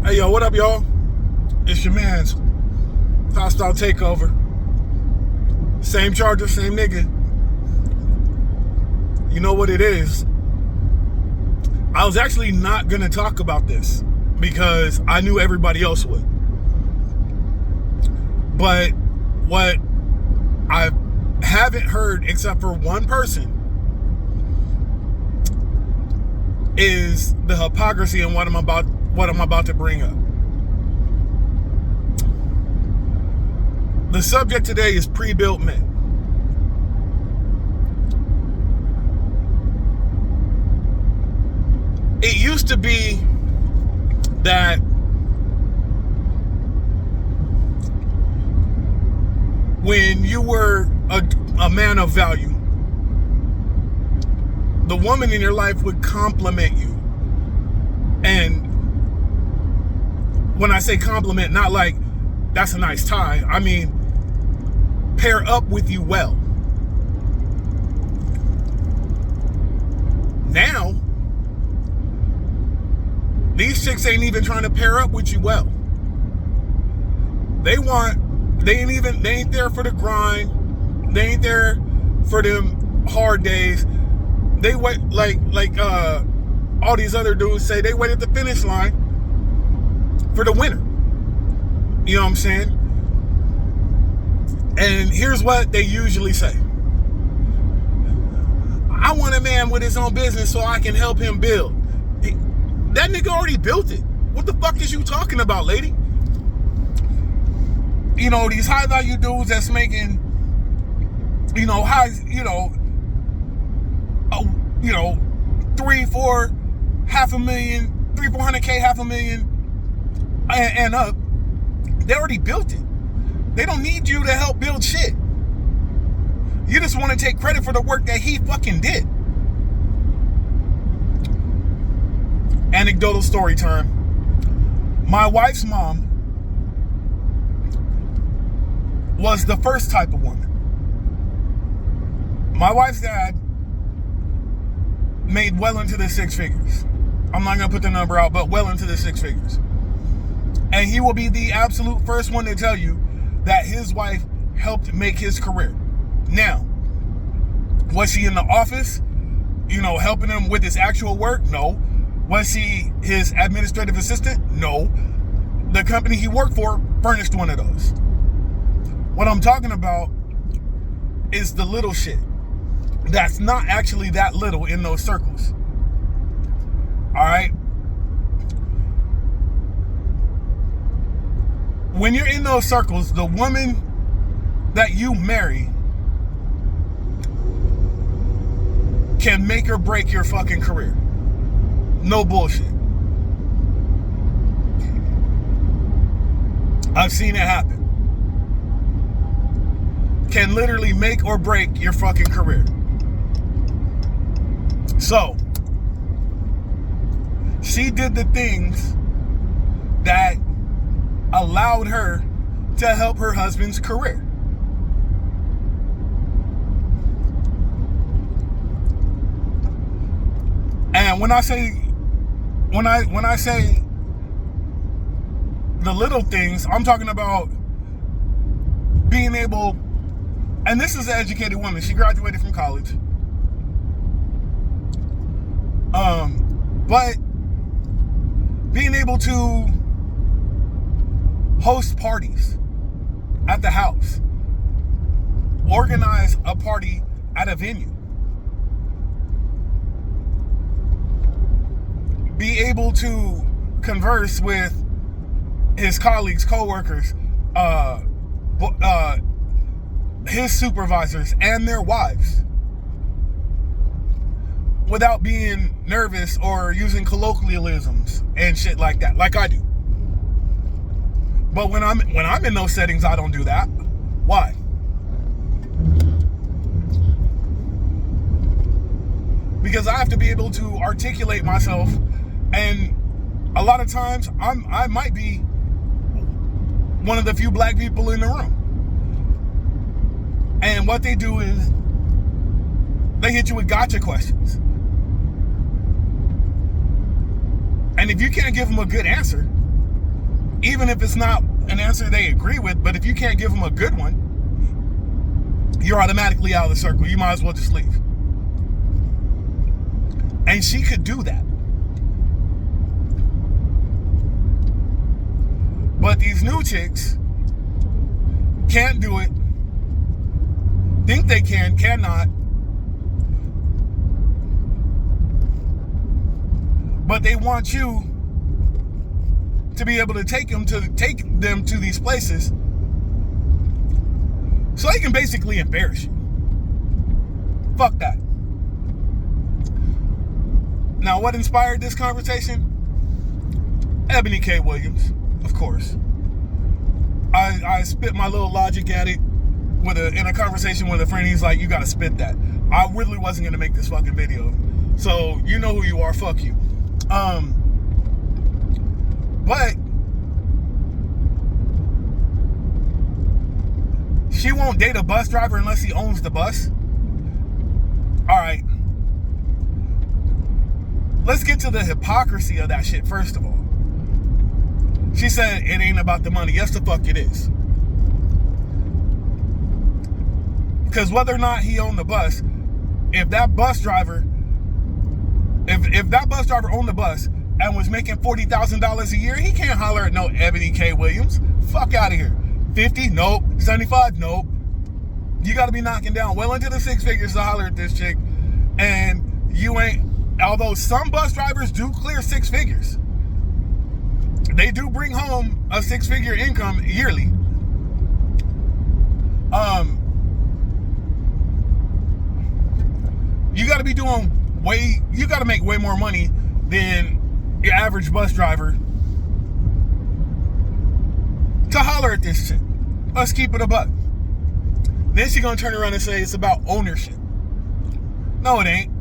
Hey, yo, what up, y'all? It's your man's Hostile Takeover. Same charger, same nigga. You know what it is? I was actually not going to talk about this because I knew everybody else would. But what I haven't heard, except for one person, is the hypocrisy in what I'm about to bring up. The subject today is pre-built men. It used to be that when you were a man of value, the woman in your life would compliment you. And when I say compliment, not like, that's a nice tie. I mean, pair up with you well. Now, these chicks ain't even trying to pair up with you well. They ain't there for the grind. They ain't there for them hard days. They wait like all these other dudes say, they wait at the finish line for the winner. You know what I'm saying? And here's what they usually say. I want a man with his own business so I can help him build. That nigga already built it. What the fuck is you talking about, lady? You know, these high value dudes that's making, $400K, $500,000, and up. They already built it. They don't need you to help build shit. You just want to take credit for the work that he fucking did. Anecdotal story time. My wife's mom was the first type of woman. My wife's dad made well into the six figures. I'm not going to put the number out, but well into the six figures. And he will be the absolute first one to tell you that his wife helped make his career. Now, was she in the office, helping him with his actual work? No. Was she his administrative assistant? No. The company he worked for furnished one of those. What I'm talking about is the little shit that's not actually that little in those circles. All right? When you're in those circles, the woman that you marry can make or break your fucking career. No bullshit. I've seen it happen. Can literally make or break your fucking career. So, she did the things that allowed her to help her husband's career. And when I say the little things, I'm talking about being able, and this is an educated woman. She graduated from college. But being able to host parties at the house, organize a party at a venue, be able to converse with his colleagues, co-workers, his supervisors, and their wives without being nervous or using colloquialisms and shit like that, like I do. But when I'm in those settings, I don't do that. Why? Because I have to be able to articulate myself, and a lot of times I might be one of the few black people in the room. And what they do is they hit you with gotcha questions. And if you can't give them a good answer, even if it's not an answer they agree with, but if you can't give them a good one, you're automatically out of the circle. You might as well just leave. And she could do that. But these new chicks can't do it, think they can, cannot. But they want you to be able to take them to these places so they can basically embarrass you. Fuck that. Now, what inspired this conversation? Eboni K Williams, of course. I spit my little logic at it in a conversation with a friend. He's like, you gotta spit that. I really wasn't gonna make this fucking video. So, you know who you are, fuck you. But she won't date a bus driver unless he owns the bus. All right. Let's get to the hypocrisy of that shit first of all. She said it ain't about the money. Yes, the fuck it is. Because whether or not he owned the bus, if that bus driver owned the bus and was making $40,000 a year, he can't holler at no Eboni K Williams. Fuck out of here. 50? Nope. 75? Nope. You got to be knocking down well into the six figures to holler at this chick. And you ain't, although some bus drivers do clear six figures. They do bring home a six-figure income yearly. You got to be you got to make way more money than your average bus driver to holler at this shit. Let's keep it a buck. Then she gonna turn around and say it's about ownership. No, it ain't.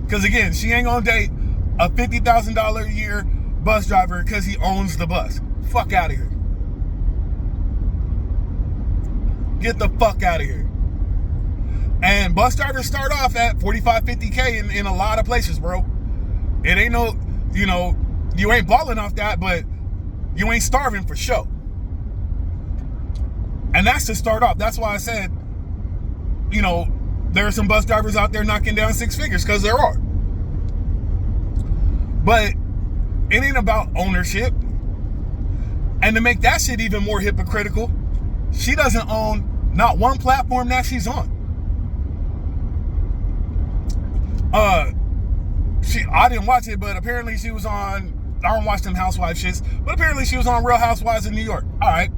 Because again, she ain't gonna date a $50,000 a year bus driver because he owns the bus. Fuck out of here. Get the fuck out of here. And bus drivers start off at 45, 50K in a lot of places, bro. It ain't no, you ain't balling off that, but you ain't starving for show. And that's to start off. That's why I said, there are some bus drivers out there knocking down six figures, because there are. But it ain't about ownership. And to make that shit even more hypocritical, she doesn't own not one platform that she's on. I didn't watch it, but apparently she was on, I don't watch them housewife shits, but apparently she was on Real Housewives in New York. All right.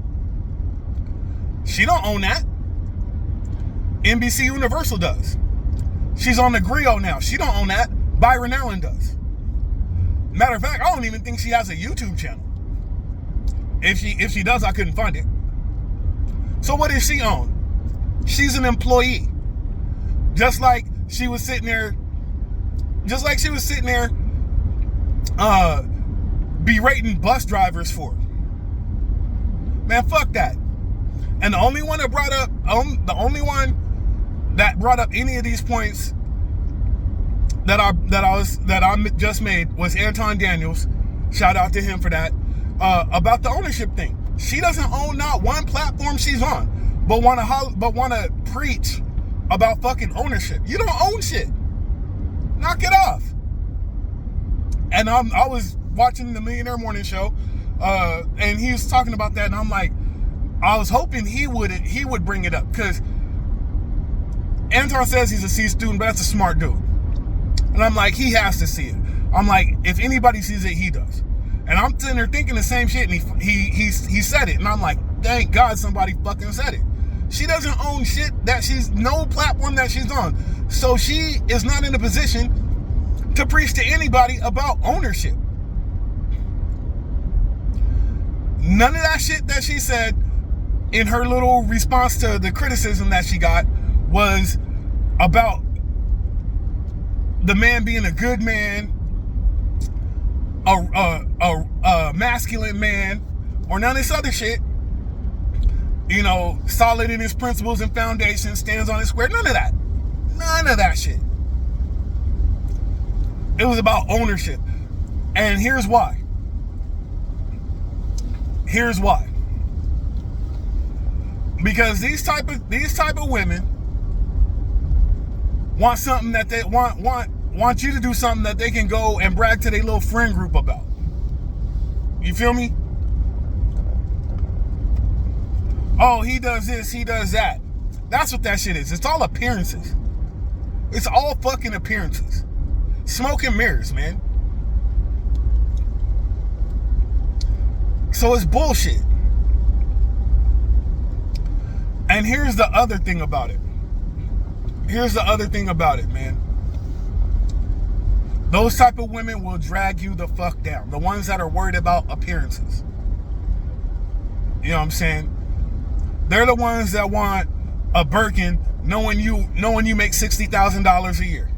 She don't own that. NBC Universal does. She's on the Griot now. She don't own that. Byron Allen does. Matter of fact, I don't even think she has a YouTube channel. If she does, I couldn't find it. So what does she own? She's an employee. Just like she was sitting there berating bus drivers for. Man, fuck that. And the only one that brought up any of these points that I just made was Anton Daniels. Shout out to him for that. About the ownership thing. She doesn't own not one platform she's on, but wanna preach about fucking ownership. You don't own shit. Knock it off. And I was watching the Millionaire Morning Show, and he was talking about that, and I'm like, I was hoping he would bring it up, because Anton says he's a C student, but that's a smart dude. And I'm like, he has to see it. I'm like, if anybody sees it, he does. And I'm sitting there thinking the same shit, and he said it, and I'm like, thank God somebody fucking said it. She doesn't own shit no platform that she's on. So she is not in a position to preach to anybody about ownership. None of that shit that she said in her little response to the criticism that she got was about the man being a good man, a masculine man, or none of this other shit. Solid in his principles and foundations, stands on his square. None of that. None of that shit. It was about ownership. And here's why. Here's why. Because these type of women want something that they want you to do something that they can go and brag to their little friend group about. You feel me? Oh, he does this, he does that. That's what that shit is. It's all appearances. It's all fucking appearances. Smoke and mirrors, man. So it's bullshit. And here's the other thing about it. Man. Those type of women will drag you the fuck down. The ones that are worried about appearances. You know what I'm saying? They're the ones that want a Birkin knowing you make $60,000 a year.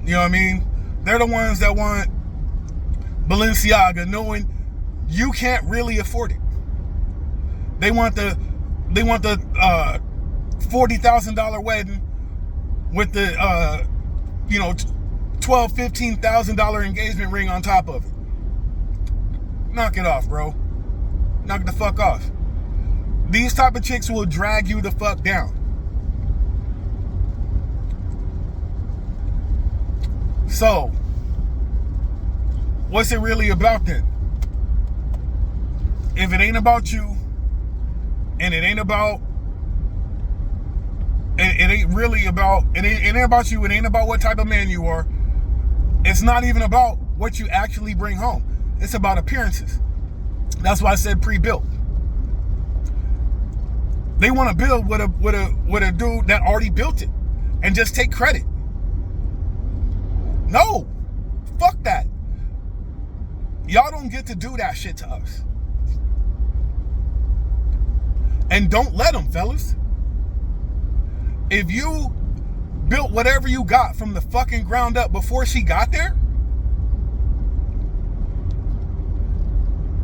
You know what I mean? They're the ones that want Balenciaga knowing you can't really afford it. They want the $40,000 wedding with the $12,000-$15,000 engagement ring on top of it. Knock it off, bro. Knock it the fuck off. These type of chicks will drag you the fuck down. So, what's it really about then? If it ain't about you, and it ain't about you, it ain't about what type of man you are. It's not even about what you actually bring home. It's about appearances. That's why I said pre-built. They want to build with a dude that already built it and just take credit. No, fuck that. Y'all don't get to do that shit to us. And don't let them, fellas. If you built whatever you got from the fucking ground up before she got there,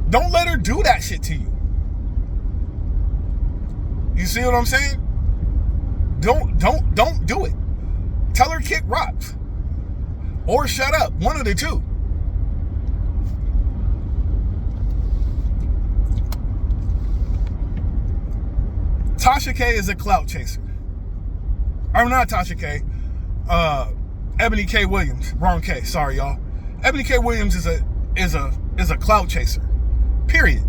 don't let her do that shit to you. You see what I'm saying? Don't do it. Tell her kick rocks. Or shut up. One of the two. Tasha K is a clout chaser. Or not Tasha K. Eboni K Williams. Wrong K. Sorry, y'all. Eboni K Williams is a clout chaser. Period.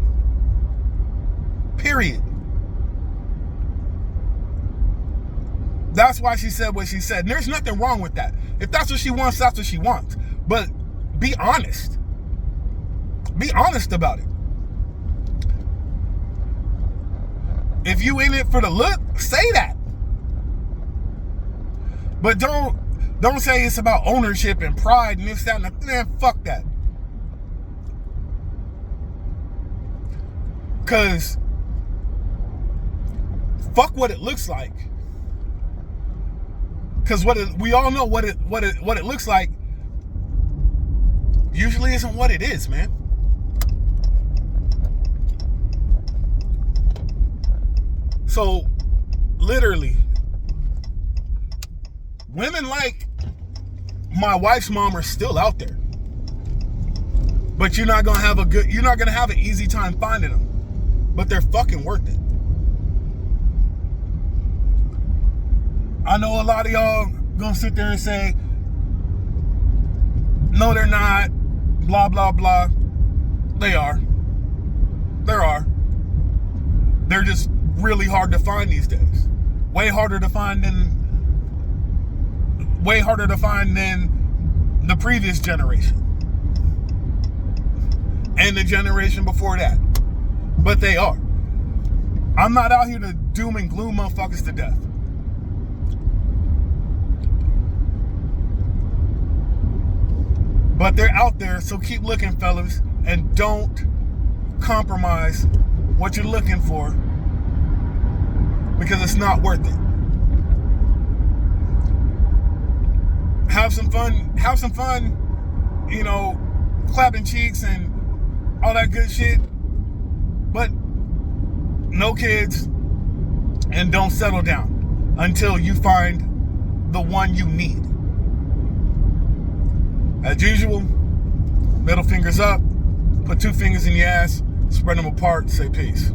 That's why she said what she said. And there's nothing wrong with that. If that's what she wants, that's what she wants. But be honest. Be honest about it. If you in it for the look, say that. But don't say it's about ownership and pride and this, that, and that. Man, fuck that. Cause fuck what it looks like. Cause we all know what it looks like usually isn't what it is, man. So literally, women like my wife's mom are still out there. But you're not gonna have an easy time finding them. But they're fucking worth it. I know a lot of y'all gonna sit there and say, no, they're not, blah, blah, blah. They are. They're just really hard to find these days. Way harder to find than the previous generation. And the generation before that. But they are. I'm not out here to doom and gloom motherfuckers to death. But they're out there, so keep looking, fellas, and don't compromise what you're looking for, because it's not worth it. Have some fun, clapping cheeks and all that good shit, but no kids, and don't settle down until you find the one you need. As usual, Middle fingers up. Put 2 fingers in your ass. Spread them apart. Say peace.